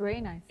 Very nice.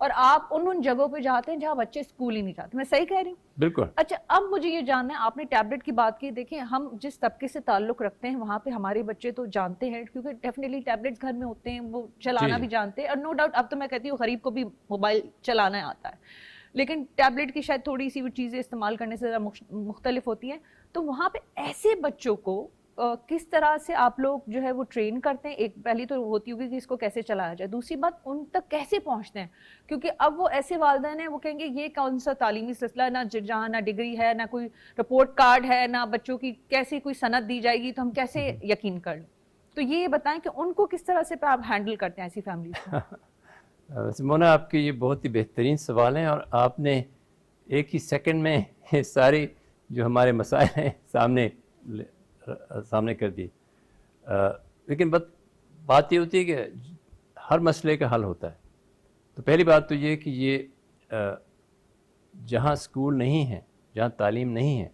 اور آپ ان جگہوں پہ جاتے ہیں جہاں بچے اسکول ہی نہیں جاتے. میں صحیح کہہ رہی ہوں؟ بالکل. اچھا اب مجھے یہ جاننا ہے, آپ نے ٹیبلٹ کی بات کی, دیکھیں ہم جس طبقے سے تعلق رکھتے ہیں وہاں پہ ہمارے بچے تو جانتے ہیں, کیونکہ ڈیفینیٹلی ٹیبلٹس گھر میں ہوتے ہیں, وہ چلانا بھی جانتے ہیں, اور نو ڈاؤٹ اب تو میں کہتی ہوں غریب کو بھی موبائل چلانا آتا ہے, لیکن ٹیبلٹ کی شاید تھوڑی سی وہ چیزیں استعمال کرنے سے ذرا مختلف ہوتی ہیں. تو وہاں پہ ایسے بچوں کو کس طرح سے آپ لوگ جو ہے وہ ٹرین کرتے ہیں؟ ایک پہلی تو ہوتی ہوگی کہ اس کو کیسے چلایا جائے, دوسری بات ان تک کیسے پہنچتے ہیں, کیونکہ اب وہ ایسے والدین ہیں وہ کہیں گے یہ کون سا تعلیمی سلسلہ ہے, نہ جہاں نہ ڈگری ہے, نہ کوئی رپورٹ کارڈ ہے, نہ بچوں کی کیسے کوئی سند دی جائے گی, تو ہم کیسے یقین کر لیں؟ تو یہ بتائیں کہ ان کو کس طرح سے آپ ہینڈل کرتے ہیں ایسی فیملیز کو؟ مونا آپ کے یہ بہت ہی بہترین سوال ہیں, اور آپ نے ایک ہی سیکنڈ میں یہ ساری جو ہمارے مسائل ہیں سامنے کر دی. لیکن بات یہ ہوتی ہے کہ ہر مسئلے کا حل ہوتا ہے. تو پہلی بات تو یہ کہ یہ جہاں اسکول نہیں ہیں, جہاں تعلیم نہیں ہے,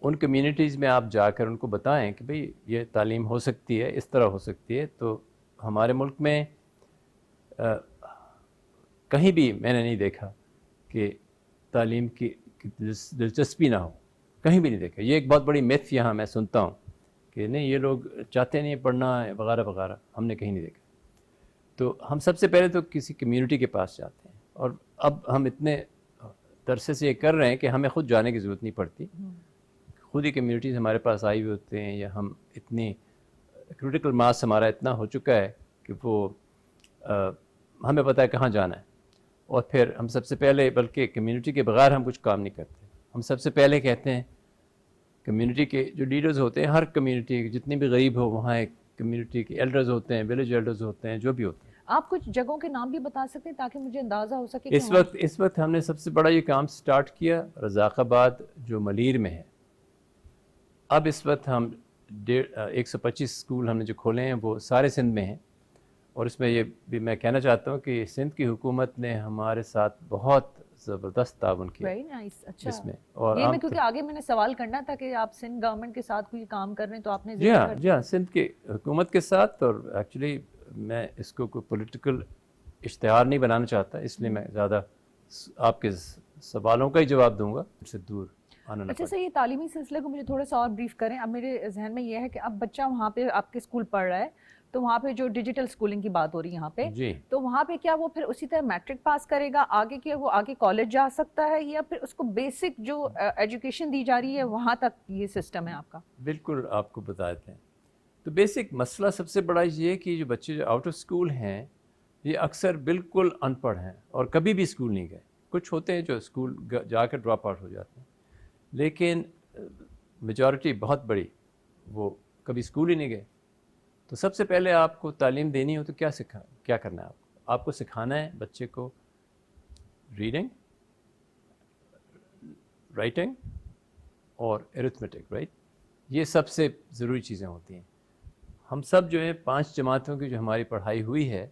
ان کمیونٹیز میں آپ جا کر ان کو بتائیں کہ بھئی یہ تعلیم ہو سکتی ہے, اس طرح ہو سکتی ہے. تو ہمارے ملک میں کہیں بھی میں نے نہیں دیکھا کہ تعلیم کی دلچسپی نہ ہو, کہیں بھی نہیں دیکھا. یہ ایک بہت بڑی میتھ یہاں میں سنتا ہوں کہ نہیں یہ لوگ چاہتے نہیں پڑھنا وغیرہ وغیرہ, ہم نے کہیں نہیں دیکھا. تو ہم سب سے پہلے تو کسی کمیونٹی کے پاس جاتے ہیں, اور اب ہم اتنے عرصے سے یہ کر رہے ہیں کہ ہمیں خود جانے کی ضرورت نہیں پڑتی, خود ہی کمیونٹیز ہمارے پاس آئی ہوئے ہوتے ہیں, یا ہم اتنی کریٹیکل ماس ہمارا اتنا ہو چکا ہے کہ وہ ہمیں پتہ ہے کہاں جانا ہے. اور پھر ہم سب سے پہلے, بلکہ کمیونٹی کے بغیر ہم کچھ کام نہیں کرتے, ہم سب سے پہلے کہتے ہیں کمیونٹی کے جو لیڈرز ہوتے ہیں, ہر کمیونٹی کے جتنی بھی غریب ہو وہاں ایک کمیونٹی کے ایلڈرز ہوتے ہیں, ولیج ایلڈرز ہوتے ہیں, جو بھی ہوتے ہیں. آپ کچھ جگہوں کے نام بھی بتا سکتے ہیں تاکہ مجھے اندازہ ہو سکے کہ اس وقت ہم نے سب سے بڑا یہ کام سٹارٹ کیا رزاق آباد جو ملیر میں ہے. اب اس وقت ہم 125 اسکول ہم نے جو کھولے ہیں وہ سارے سندھ میں ہیں, اور اس میں یہ بھی میں کہنا چاہتا ہوں کہ سندھ کی حکومت نے ہمارے ساتھ بہت زبردست تعاون کیا اس میں. اور یہ میں کیونکہ آگے میں نے سوال کرنا تھا کہ آپ سندھ گورنمنٹ کے ساتھ کوئی کام کر رہے ہیں, تو آپ نے جی ہاں سندھ کی حکومت کے ساتھ. اور ایکچولی میں اس کو کوئی پولیٹیکل اشتہار نہیں بنانا چاہتا, اس لیے میں زیادہ آپ کے سوالوں کا ہی جواب دوں گا, اس سے دور آنا نہ. اچھا سر, یہ تعلیمی سلسلے کو مجھے تھوڑا سا اور بریف کریں. اب میرے ذہن میں یہ ہے کہ اب بچہ وہاں پہ آپ کے اسکول پڑھ رہا ہے, تو وہاں پہ جو ڈیجیٹل اسکولنگ کی بات ہو رہی ہے یہاں پہ, تو وہاں پہ کیا وہ پھر اسی طرح میٹرک پاس کرے گا آگے, کہ وہ آگے کالج جا سکتا ہے, یا پھر اس کو بیسک جو ایجوکیشن دی جا رہی ہے وہاں تک یہ سسٹم ہے آپ کا؟ بالکل آپ کو بتا دیتے ہیں. تو بیسک مسئلہ سب سے بڑا یہ ہے کہ جو بچے جو آؤٹ آف اسکول ہیں یہ اکثر بالکل ان پڑھ ہیں اور کبھی بھی اسکول نہیں گئے. کچھ ہوتے ہیں جو اسکول جا کر ڈراپ آؤٹ ہو جاتے ہیں, لیکن میجورٹی بہت بڑی وہ کبھی اسکول ہی نہیں گئے. تو سب سے پہلے آپ کو تعلیم دینی ہو تو کیا کرنا ہے آپ کو سکھانا ہے بچے کو ریڈنگ, رائٹنگ اور ارتھمیٹک, رائٹ. یہ سب سے ضروری چیزیں ہوتی ہیں. ہم سب جو ہے 5 جماعتوں کی جو ہماری پڑھائی ہوئی ہے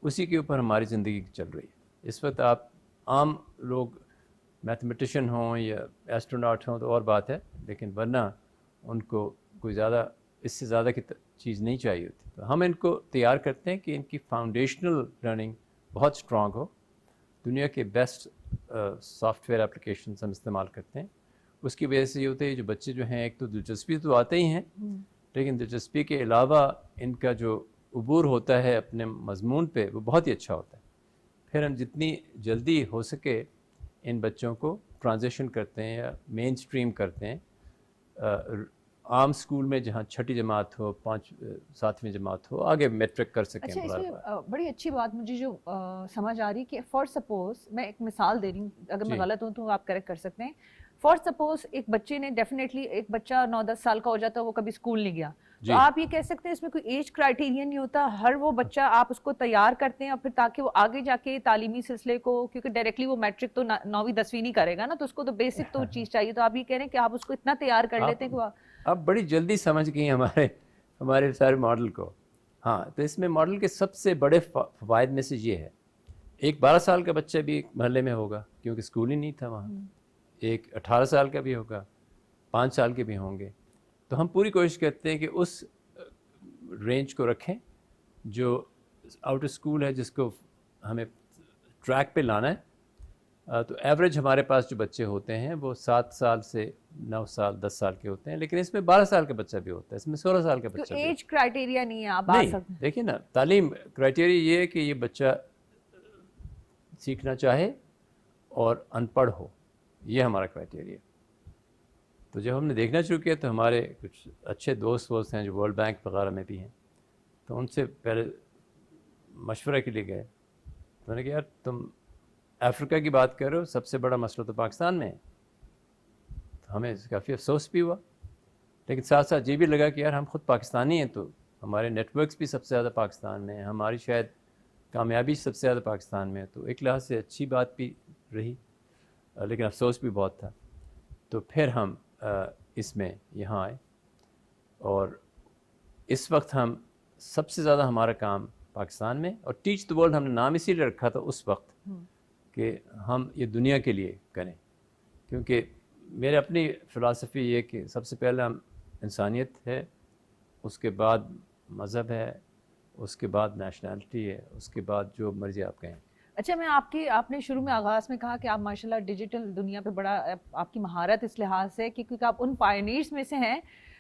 اسی کے اوپر ہماری زندگی چل رہی ہے. اس وقت آپ عام لوگ میتھمیٹیشین ہوں یا ایسٹروناٹ ہوں تو اور بات ہے, لیکن ورنہ ان کو کوئی زیادہ اس سے زیادہ کی چیز نہیں چاہیے ہوتی. تو ہم ان کو تیار کرتے ہیں کہ ان کی فاؤنڈیشنل لرننگ بہت اسٹرانگ ہو. دنیا کے بیسٹ سافٹ ویئر اپلیکیشنز ہم استعمال کرتے ہیں. اس کی وجہ سے یہ ہوتا ہے جو بچے جو ہیں ایک تو دلچسپی تو آتے ہی ہیں, لیکن دلچسپی کے علاوہ ان کا جو عبور ہوتا ہے اپنے مضمون پہ وہ بہت ہی اچھا ہوتا ہے. پھر ہم جتنی جلدی ہو سکے ان بچوں کو ٹرانزیشن کرتے ہیں یا مین اسٹریم کرتے ہیں عام اسکول میں جہاں 6ٹھی جماعت ہو, 7ویں جماعت ہو, آگے میٹرک کر سکیں. اچھا, اس میں بڑی اچھی بات مجھے جو سمجھ آ رہی کہ فار سپوز میں ایک مثال دے رہی ہوں, اگر میں غلط ہوں تو آپ کریکٹ کر سکتے ہیں. فار سپوز ایک بچے نے ڈیفینیٹلی, ایک بچہ 9-10 سال کا ہو جاتا ہے, وہ کبھی اسکول نہیں گیا, تو آپ یہ کہہ سکتے ہیں اس میں کوئی ایج کرائٹیریا نہیں ہوتا, ہر وہ بچہ آپ اس کو تیار کرتے ہیں اور پھر تاکہ وہ آگے جا کے تعلیمی سلسلے کو, کیونکہ ڈائریکٹلی وہ میٹرک تو 9ویں 10ویں نہیں کرے گا نا, تو اس کو تو بیسک تو چیز چاہیے. تو آپ یہ کہہ رہے ہیں کہ آپ اس کو اتنا تیار کر لیتے ہیں کہ آپ بڑی جلدی سمجھ گئی ہمارے سارے ماڈل کو. ہاں, تو اس میں ماڈل کے سب سے بڑے فوائد میں سے یہ ہے, ایک 12 سال کا بچہ بھی محلے میں ہوگا کیونکہ اسکول ہی نہیں تھا وہاں, ایک 18 سال کا بھی ہوگا, 5 سال کے بھی ہوں گے. تو ہم پوری کوشش کرتے ہیں کہ اس رینج کو رکھیں جو آؤٹ آف اسکول ہے, جس کو ہمیں ٹریک پہ لانا ہے. تو ایوریج ہمارے پاس جو بچے ہوتے ہیں وہ 7 سال سے 9 سال 10 سال کے ہوتے ہیں, لیکن اس میں 12 سال کا بچہ بھی ہوتا ہے, اس میں 16 سال کا تو بچہ بھی ایج کرائٹیریا نہیں ہے, آپ آ نہیں. سکتے ہیں. دیکھیے نا, تعلیم کرائٹیریا یہ ہے کہ یہ بچہ سیکھنا چاہے اور ان پڑھ ہو, یہ ہمارا کرائٹیریا. تو جب ہم نے دیکھنا شروع کیا تو ہمارے کچھ اچھے دوست ہیں جو ورلڈ بینک وغیرہ میں بھی ہیں, تو ان سے پہلے مشورے کے لیے گئے. تو نے کہا یار تم افریقہ کی بات کر رہے ہو, سب سے بڑا مسئلہ تو پاکستان میں ہے. تو ہمیں کافی افسوس بھی ہوا, لیکن ساتھ ساتھ یہ بھی لگا کہ یار ہم خود پاکستانی ہیں, تو ہمارے نیٹ ورکس بھی سب سے زیادہ پاکستان میں ہیں, ہماری شاید کامیابی سب سے زیادہ پاکستان میں ہے. تو ایک لحاظ سے اچھی بات بھی رہی, لیکن افسوس بھی بہت تھا. تو پھر ہم اس میں یہاں آئے, اور اس وقت ہم سب سے زیادہ ہمارا کام پاکستان میں, اور ٹیچ دی ورلڈ ہم نے نام اسی لیے رکھا تھا اس وقت کہ ہم یہ دنیا کے لیے کریں, کیونکہ میرے اپنی فلسفی یہ کہ سب سے پہلے ہم انسانیت ہے, اس کے بعد مذہب ہے, اس کے بعد نیشنلٹی ہے, اس کے بعد جو مرضی آپ کہیں. اچھا, میں آپ نے شروع میں آغاز میں کہا کہ آپ ماشاءاللہ ڈیجیٹل دنیا پہ بڑا آپ کی مہارت اس لحاظ سے کیونکہ آپ ان پائنیئرز میں سے ہیں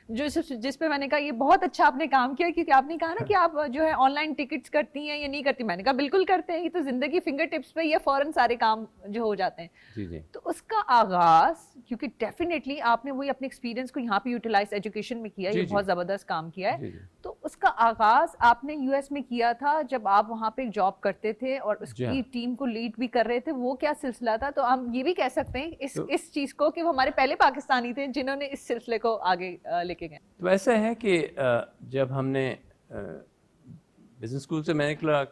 جس پہ میں نے کہا یہ بہت اچھا آپ نے کام کیا, کیونکہ آپ نے کہا نا کہ آپ جو ہے آن لائن ٹکٹس کرتی ہیں یا نہیں کرتی. میں نے کہا بالکل کرتے ہیں, یہ تو زندگی فنگر ٹپس پہ, یہ فوراً سارے کام جو ہو جاتے ہیں. جی جی. تو اس کا آغاز, کیونکہ ڈیفینیٹلی آپ نے وہی اپنے ایکسپیرینس کو یہاں پہ یوٹیلائز ایجوکیشن میں کیا, یہ بہت زبردست کام کیا ہے. تو اس کا آغاز آپ نے یو ایس میں کیا تھا جب آپ وہاں پہ ایک جاب کرتے تھے اور اس کی ٹیم کو لیڈ بھی کر رہے تھے, وہ کیا سلسلہ تھا؟ تو ہم یہ بھی کہہ سکتے ہیں اس چیز کو کہ وہ ہمارے پہلے پاکستانی تھے جنہوں نے اس سلسلے کو آگے لے کے گئے. تو ایسا ہے کہ جب ہم نے بزنس اسکول سے میں نکلا,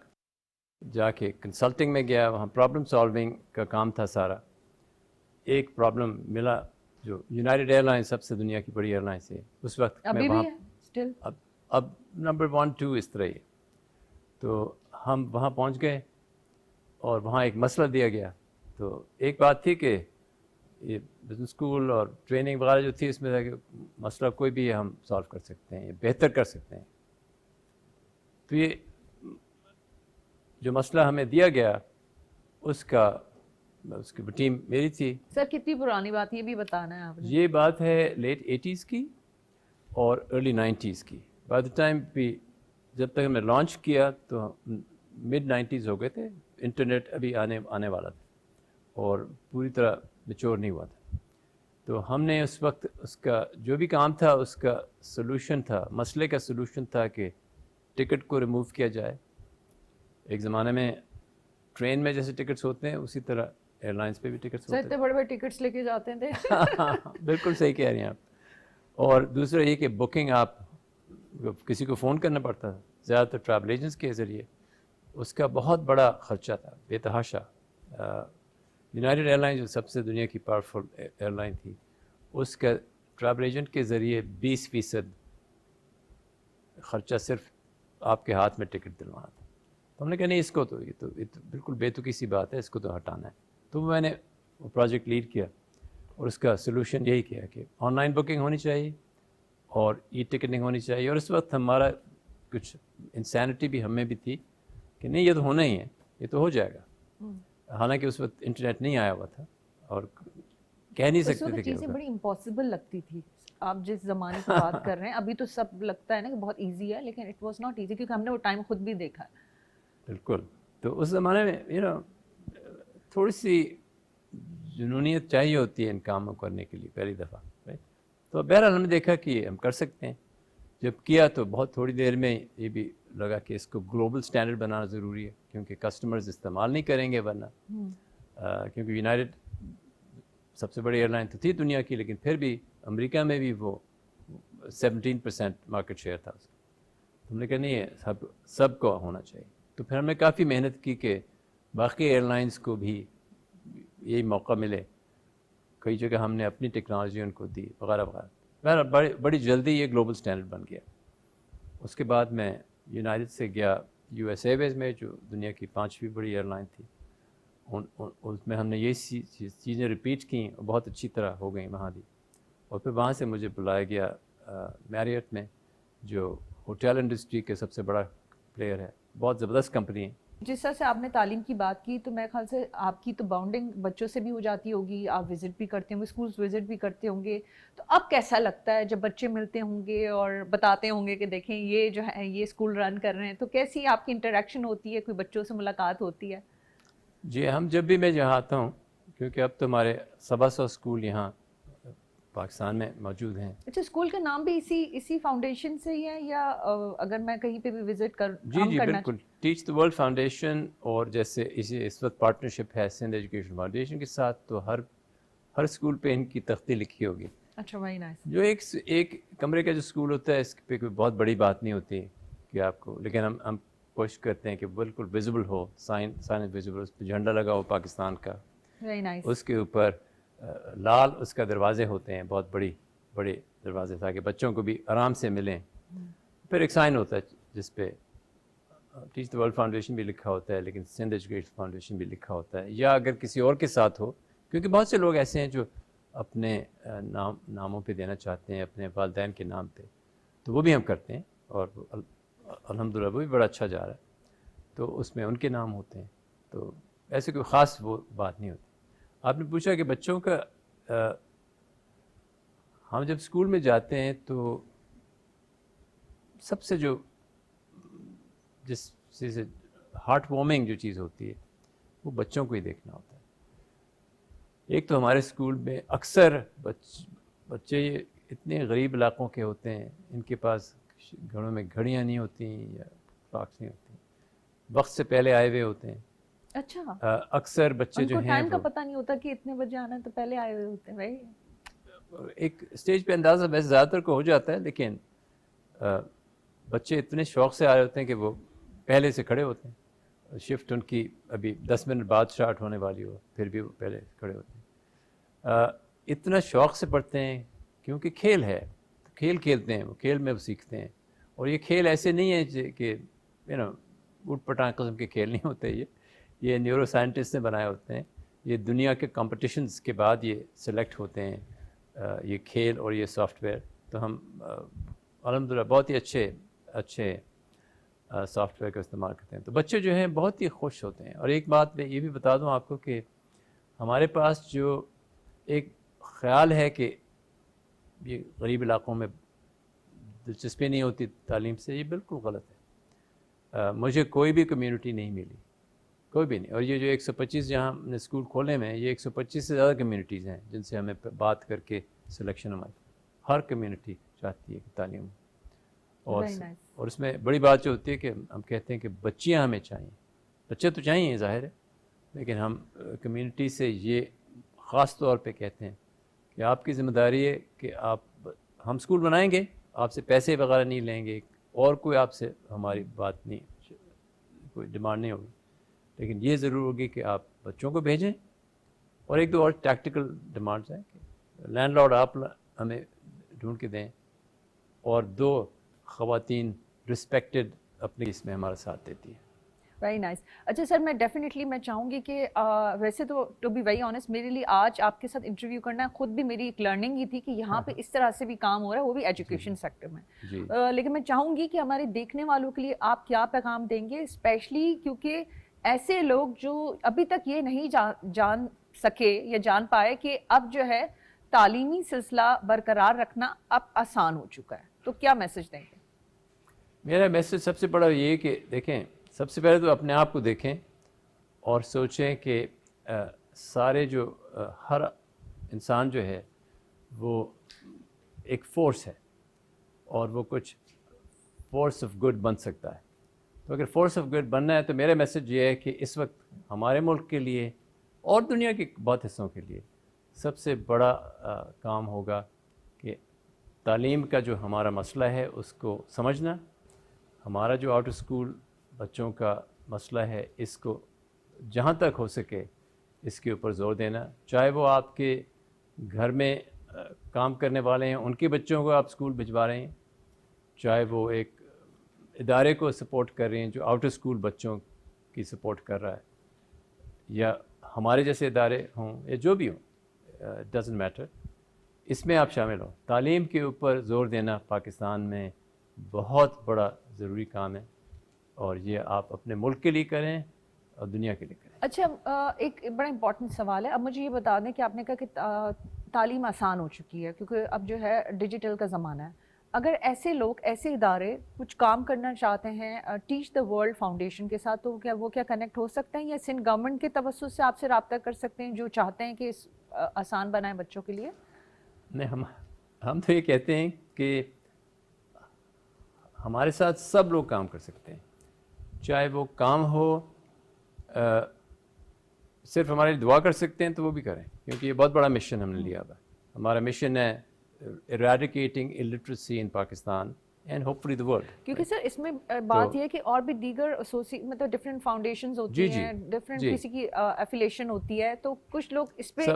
جا کے کنسلٹنگ میں گیا, وہاں پرابلم سالونگ کا کام تھا سارا. ایک پرابلم ملا جو یونائٹڈ ایئر لائن سب سے دنیا کی بڑی ایئر لائنس ہے اس وقت, ابھی بھی ہے اسٹل, اب نمبر 1 2 اس طرح ہی. تو ہم وہاں پہنچ گئے اور وہاں ایک مسئلہ دیا گیا. تو ایک بات تھی کہ یہ بزنس اسکول اور ٹریننگ وغیرہ جو تھی اس میں تھا کہ مسئلہ کوئی بھی ہم سالو کر سکتے ہیں, بہتر کر سکتے ہیں. تو یہ جو مسئلہ ہمیں دیا گیا اس کی ٹیم میری تھی. سر کتنی پرانی بات, یہ بھی بتانا ہے آپ نے. یہ بات ہے لیٹ 80s کی اور ارلی 90s کی. بائی دا ٹائم بھی جب تک ہم نے لانچ کیا تو مڈ 90s ہو گئے تھے, انٹرنیٹ ابھی آنے والا تھا اور پوری طرح میچور نہیں ہوا تھا. تو ہم نے اس وقت اس کا جو بھی کام تھا اس کا سلوشن تھا, مسئلے کا سلوشن تھا کہ ٹکٹ کو ریموو کیا جائے. ایک زمانے میں ٹرین میں جیسے ٹکٹس ہوتے ہیں اسی طرح ایئر لائنس پہ بھی ٹکٹس ہوتے ہیں. اتنے بڑے بڑے ٹکٹس لے کے جاتے تھے. بالکل صحیح کہہ رہی ہیں آپ. اور دوسرا یہ کہ بکنگ آپ کسی کو فون کرنا پڑتا تھا, زیادہ تر ٹریول ایجنٹس کے ذریعے, اس کا بہت بڑا خرچہ تھا بے تحاشا. یونائٹڈ ایئر لائن جو سب سے دنیا کی پاورفل ایئر لائن تھی, اس کا ٹریول ایجنٹ کے ذریعے 20% خرچہ صرف آپ کے ہاتھ میں ٹکٹ دلوانا تھا. تو ہم نے کہا نہیں, اس کو تو یہ تو بالکل بے تکی سی بات ہے, اس کو تو ہٹانا ہے. تو میں نے وہ پروجیکٹ لیڈ کیا اور اس کا سلوشن یہی کیا کہ آن لائن بکنگ ہونی چاہیے اور ای ٹکٹنگ ہونی چاہیے. اور اس وقت ہمارا کچھ انسینٹی بھی ہمیں بھی تھی کہ نہیں یہ تو ہونا ہی ہے, یہ تو ہو جائے گا. حالانکہ اس وقت انٹرنیٹ نہیں آیا ہوا تھا اور کہہ نہیں سکتے تھے کہ چیزیں بڑی امپاسبل لگتی تھی. آپ جس زمانے کی بات کر رہے ہیں, ابھی تو سب لگتا ہے نا کہ بہت ایزی ہے, لیکن اٹ واز ناٹ ایزی کیونکہ ہم نے وہ ٹائم خود بھی دیکھا ہے. بالکل. تو اس زمانے میں تھوڑی سی جنونیت چاہیے ہوتی ہے ان کاموں کرنے کے لیے پہلی دفعہ. تو بہرحال ہم نے دیکھا کہ ہم کر سکتے ہیں. جب کیا تو بہت تھوڑی دیر میں یہ بھی لگا کہ اس کو گلوبل سٹینڈرڈ بنانا ضروری ہے, کیونکہ کسٹمرز استعمال نہیں کریں گے ورنہ. کیونکہ یونائٹڈ سب سے بڑی ایئر لائن تو تھی دنیا کی, لیکن پھر بھی امریکہ میں بھی وہ 17% مارکیٹ شیئر تھا اس کا. تو ہم نے کہا نہیں ہے, سب کو ہونا چاہیے. تو پھر ہم نے کافی محنت کی کہ باقی ایئر لائنس کو بھی یہی موقع ملے. کئی جگہ ہم نے اپنی ٹیکنالوجی ان کو دی وغیرہ وغیرہ. بڑی جلدی یہ گلوبل سٹینڈرڈ بن گیا. اس کے بعد میں یونائٹڈ سے گیا یو ایس ایئر ویز میں, جو دنیا کی 5ویں بڑی ایئر لائن تھی. اس میں ہم نے یہ چیزیں ریپیٹ کیں اور بہت اچھی طرح ہو گئیں وہاں بھی. اور پھر وہاں سے مجھے بلایا گیا میریٹ میں, جو ہوٹل انڈسٹری کے سب سے بڑا پلیئر ہے, بہت زبردست کمپنی ہے. جس طرح سے آپ نے تعلیم کی بات کی تو میرے خیال سے آپ کی تو باؤنڈنگ بچوں سے بھی ہو جاتی ہوگی, آپ وزٹ بھی کرتے ہوں گے, اسکولس وزٹ بھی کرتے ہوں گے, تو اب کیسا لگتا ہے جب بچے ملتے ہوں گے اور بتاتے ہوں گے کہ دیکھیں یہ جو ہے یہ اسکول رن کر رہے ہیں, تو کیسی آپ کی انٹریکشن ہوتی ہے, کوئی بچوں سے ملاقات ہوتی ہے؟ جی ہم جب بھی میں جہاں آتا ہوں, کیونکہ اب تو ہمارے 125 اسکول یہاں پاکستان میں موجود ہیں. اچھا, اسکول کا نام بھی اسی فاؤنڈیشن سے ہی ہے یا اگر میں کہیں پہ بھی وزٹ کر جی ہم جی کرنا بالکل, ٹیچ دی ورلڈ فاؤنڈیشن, اور جیسے اس وقت پارٹنرشپ ہے سندھ ایجوکیشن فاؤنڈیشن کے ساتھ, تو ہر اسکول پہ ان کی تختی لکھی ہوگی. اچھا, ویری نائس. جو ایک کمرے کا جو اسکول ہوتا ہے اس پہ کوئی بہت بڑی بات نہیں ہوتی کہ آپ کو, لیکن ہم کوشش کرتے ہیں کہ بالکل ویزیبل ہو, سائن ویزیبل, اس پہ جھنڈا لگا ہو پاکستان کا, ویری نائس. اس کے اوپر لال اس کا دروازے ہوتے ہیں, بہت بڑے دروازے, تاکہ بچوں کو بھی آرام سے ملیں. پھر ایک سائن ہوتا ہے جس پہ ٹیچ دی ورلڈ فاؤنڈیشن بھی لکھا ہوتا ہے, لیکن سندھ ایجوکیشن فاؤنڈیشن بھی لکھا ہوتا ہے, یا اگر کسی اور کے ساتھ ہو, کیونکہ بہت سے لوگ ایسے ہیں جو اپنے ناموں پہ دینا چاہتے ہیں, اپنے والدین کے نام پہ, تو وہ بھی ہم کرتے ہیں, اور الحمدللہ وہ بھی بڑا اچھا جا رہا ہے, تو اس میں ان کے نام ہوتے ہیں. تو ایسے کوئی خاص وہ بات نہیں ہوتی. آپ نے پوچھا کہ بچوں کا, ہم جب اسکول میں جاتے ہیں تو سب سے جس چیز سے ہارٹ وارمنگ جو چیز ہوتی ہے وہ بچوں کو ہی دیکھنا ہوتا ہے. ایک تو ہمارے اسکول میں اکثر بچے اتنے غریب علاقوں کے ہوتے ہیں, ان کے پاس گھروں میں گھڑیاں نہیں ہوتی یا کلاکس نہیں ہوتی, وقت سے پہلے آئے ہوئے ہوتے ہیں. اچھا, اکثر بچے ان جو کو ہیں ٹائم کا وہ پتہ نہیں ہوتا کہ اتنے بجے آنا ہے تو پہلے آئے ہوئے ہوتے ہیں بھائی. ایک اسٹیج پہ اندازہ ویسے زیادہ تر کو ہو جاتا ہے, لیکن بچے اتنے شوق سے آ رہے ہوتے ہیں کہ وہ پہلے سے کھڑے ہوتے ہیں. شفٹ ان کی ابھی 10 منٹ بعد اسٹارٹ ہونے والی ہو, پھر بھی وہ پہلے کھڑے ہوتے ہیں. اتنا شوق سے پڑھتے ہیں کیونکہ کھیل ہے, کھیل کھیلتے ہیں, وہ کھیل میں وہ سیکھتے ہیں. اور یہ کھیل ایسے نہیں ہیں کہ اوٹ پٹانگ قسم کے کھیل نہیں ہوتے, یہ نیورو سائنٹسٹ نے بنائے ہوتے ہیں. یہ دنیا کے کمپٹیشنز کے بعد یہ سلیکٹ ہوتے ہیں یہ کھیل اور یہ سافٹ ویئر. تو ہم الحمدللہ بہت ہی اچھے سافٹ ویئر کا استعمال کرتے ہیں. تو بچے جو ہیں بہت ہی خوش ہوتے ہیں. اور ایک بات میں یہ بھی بتا دوں آپ کو کہ ہمارے پاس جو ایک خیال ہے کہ یہ غریب علاقوں میں دلچسپی نہیں ہوتی تعلیم سے, یہ بالکل غلط ہے. مجھے کوئی بھی کمیونٹی نہیں ملی, کوئی بھی نہیں. اور یہ جو 125 جہاں ہم نے اسکول کھولے میں, یہ 125 سے زیادہ کمیونٹیز ہیں جن سے ہمیں بات کر کے سلیکشن ہماری, ہر کمیونٹی چاہتی ہے کہ تعلیم ہو. اور اس میں بڑی بات جو ہوتی ہے کہ ہم کہتے ہیں کہ بچیاں ہمیں چاہیے, بچے تو چاہیے ظاہر ہے, لیکن ہم کمیونٹی سے یہ خاص طور پہ کہتے ہیں کہ آپ کی ذمہ داری ہے کہ ہم اسکول بنائیں گے, آپ سے پیسے وغیرہ نہیں لیں گے, اور کوئی آپ سے ہماری بات نہیں, کوئی ڈیمانڈ نہیں ہوگی, لیکن یہ ضرور ہوگی کہ آپ بچوں کو بھیجیں. اور ایک دو اور ٹیکٹیکل ڈیمانڈز ہیں کہ لینڈ لارڈ آپ ہمیں ڈھونڈ کے دیں, اور 2 خواتین رسپیکٹڈ اپنے اس میں ہمارا ساتھ دیتی ہیں. Very nice. اچھا سر, میں ڈیفینیٹلی میں چاہوں گی کہ ویسے تو بی ویری آنیسٹ میرے لیے آج آپ کے ساتھ انٹرویو کرنا خود بھی میری ایک لرننگ ہی تھی کہ یہاں پہ اس طرح سے بھی کام ہو رہا ہے, وہ بھی ایجوکیشن سیکٹر میں. لیکن میں چاہوں گی کہ ہمارے دیکھنے والوں کے لیے آپ کیا پیغام دیں گے, اسپیشلی کیونکہ ایسے لوگ جو ابھی تک یہ نہیں جان سکے یا جان پائے کہ اب جو ہے تعلیمی سلسلہ برقرار رکھنا اب آسان ہو چکا ہے, تو کیا میسج دیں گے؟ میرا میسج سب سے بڑا یہ کہ دیکھیں, سب سے پہلے تو اپنے آپ کو دیکھیں اور سوچیں کہ سارے جو ہر انسان جو ہے وہ ایک فورس ہے, اور وہ کچھ فورس آف گڈ بن سکتا ہے. تو اگر فورس آف گڈ بننا ہے تو میرا میسج یہ ہے کہ اس وقت ہمارے ملک کے لیے اور دنیا کے بہت حصوں کے لیے سب سے بڑا کام ہوگا کہ تعلیم کا جو ہمارا مسئلہ ہے اس کو سمجھنا, ہمارا جو آؤٹ اسکول بچوں کا مسئلہ ہے اس کو جہاں تک ہو سکے اس کے اوپر زور دینا. چاہے وہ آپ کے گھر میں کام کرنے والے ہیں, ان کے بچوں کو آپ اسکول بھجوا رہے ہیں, چاہے وہ ایک ادارے کو سپورٹ کر رہے ہیں جو آؤٹ اسکول بچوں کی سپورٹ کر رہا ہے, یا ہمارے جیسے ادارے ہوں یا جو بھی ہوں, ڈزنٹ میٹر, اس میں آپ شامل ہوں. تعلیم کے اوپر زور دینا پاکستان میں بہت بڑا ضروری کام ہے, اور یہ آپ اپنے ملک کے لیے کریں اور دنیا کے لیے کریں. اچھا ایک بڑا امپورٹنٹ سوال ہے. اب مجھے یہ بتا دیں کہ آپ نے کہا کہ تعلیم آسان ہو چکی ہے کیونکہ اب جو ہے ڈیجیٹل کا زمانہ ہے. اگر ایسے لوگ ایسے ادارے کچھ کام کرنا چاہتے ہیں ٹیچ دا ورلڈ فاؤنڈیشن کے ساتھ تو کیا وہ کنیکٹ ہو سکتے ہیں یا سندھ گورنمنٹ کے توسط سے آپ سے رابطہ کر سکتے ہیں جو چاہتے ہیں کہ آسان بنائیں بچوں کے لیے؟ نہیں, ہم تو یہ کہتے ہیں کہ ہمارے ساتھ سب لوگ کام کر سکتے ہیں, چاہے وہ کام ہو صرف ہمارے لیے دعا کر سکتے ہیں تو وہ بھی کریں, کیونکہ یہ بہت بڑا مشن ہم نے لیا ہوا ہے. ہمارا مشن ہے eradicating illiteracy in Pakistan and hopefully the world. کیونکہ سر اس میں بات یہ ہے کہ اور بھی دیگر مطلب ڈفرینٹ فاؤنڈیشنز ہوتی ہیں, ڈفرینٹ کسی کی ایفیلیشن ہوتی ہے, تو کچھ لوگ اس پہ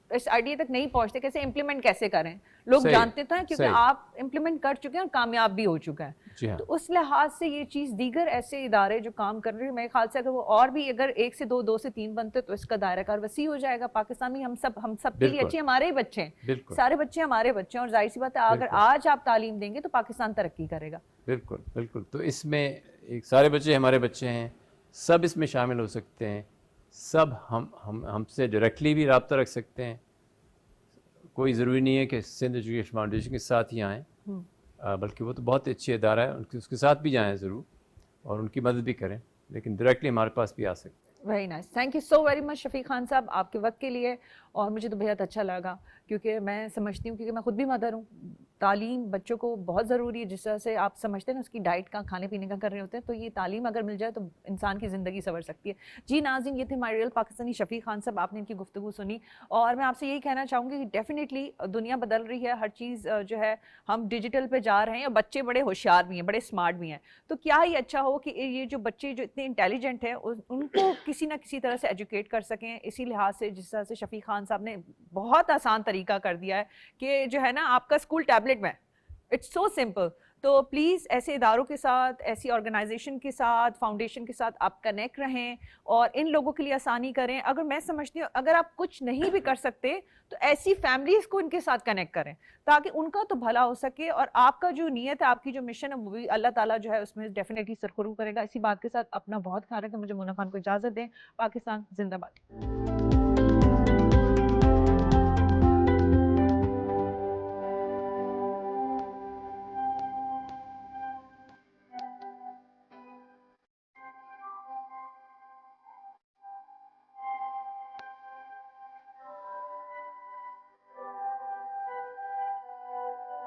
اس آئیڈیا تک نہیں پہنچتے کیسے امپلیمنٹ کیسے کریں. لوگ جانتے تو ہیں کیونکہ آپ امپلیمنٹ کر چکے ہیں اور کامیاب بھی ہو چکا ہے. تو اس لحاظ سے یہ چیز دیگر ایسے ادارے جو کام کر رہے ہیں میرے خیال سے اگر وہ اور بھی اگر 1 سے 2, 2 سے 3 بنتے تو اس کا دائرہ کار وسیع ہو جائے گا. پاکستان میں ہم سب کے لیے اچھے, ہمارے ہی بچے ہیں, سارے بچے ہمارے بچے ہیں, اور ظاہر سی بات ہے اگر آج آپ تعلیم دیں گے تو پاکستان ترقی کرے گا. بالکل بالکل. تو اس میں ایک سارے بچے ہمارے بچے ہیں, سب اس میں شامل ہو سکتے ہیں, سب ہم سے ڈائریکٹلی بھی رابطہ رکھ سکتے ہیں. کوئی ضروری نہیں ہے کہ سندھ ایجوکیشن فاؤنڈیشن کے ساتھ ہی آئیں, بلکہ وہ تو بہت اچھی ادارہ ہے, اس کے ساتھ بھی جائیں ضرور اور ان کی مدد بھی کریں, لیکن ڈائریکٹلی ہمارے پاس بھی آ سکتے ہیں. Very nice, thank you so very much Shafiq Khan صاحب آپ کے وقت کے لیے. اور مجھے تو بہت اچھا لگا کیونکہ میں سمجھتی ہوں, کیونکہ میں خود بھی مدر ہوں, تعلیم بچوں کو بہت ضروری ہے. جس طرح سے آپ سمجھتے ہیں نا اس کی ڈائٹ کا, کھانے پینے کا کر رہے ہوتے ہیں, تو یہ تعلیم اگر مل جائے تو انسان کی زندگی سنور سکتی ہے. جی ناظرین, یہ تھے ہمارے ریئل پاکستانی شفیق خان صاحب, آپ نے ان کی گفتگو سنی, اور میں آپ سے یہی کہنا چاہوں گی کہ ڈیفینیٹلی دنیا بدل رہی ہے, ہر چیز جو ہے ہم ڈیجیٹل پہ جا رہے ہیں, اور بچے بڑے ہوشیار بھی ہیں, بڑے اسمارٹ بھی ہیں. تو کیا ہی اچھا ہو کہ یہ جو بچے جو اتنے انٹیلیجنٹ ہیں ان کو کسی نہ کسی طرح سے ایجوکیٹ کر سکیں. اسی لحاظ سے جس طرح سے شفیق خان صاحب نے بہت آسان طریقہ کر دیا ہے کہ جو ہے نا آپ کا اسکول ٹیبلٹ میں, اٹس سو سمپل. تو پلیز ایسے اداروں کے ساتھ, ایسی آرگنائزیشن کے ساتھ, فاؤنڈیشن کے ساتھ آپ کنیکٹ رہیں اور ان لوگوں کے لیے آسانی کریں. اگر میں سمجھتی ہوں اگر آپ کچھ نہیں بھی کر سکتے تو ایسی فیملیز کو ان کے ساتھ کنیکٹ کریں تاکہ ان کا تو بھلا ہو سکے, اور آپ کا جو نیت ہے, آپ کی جو مشن ہے, وہ بھی اللہ تعالیٰ جو ہے اس میں ڈیفینیٹلی سرخرو کرے گا. اسی بات کے ساتھ اپنا بہت خیال رکھیں. مجھے مونا خان کو اجازت دیں. پاکستان زندہ باد.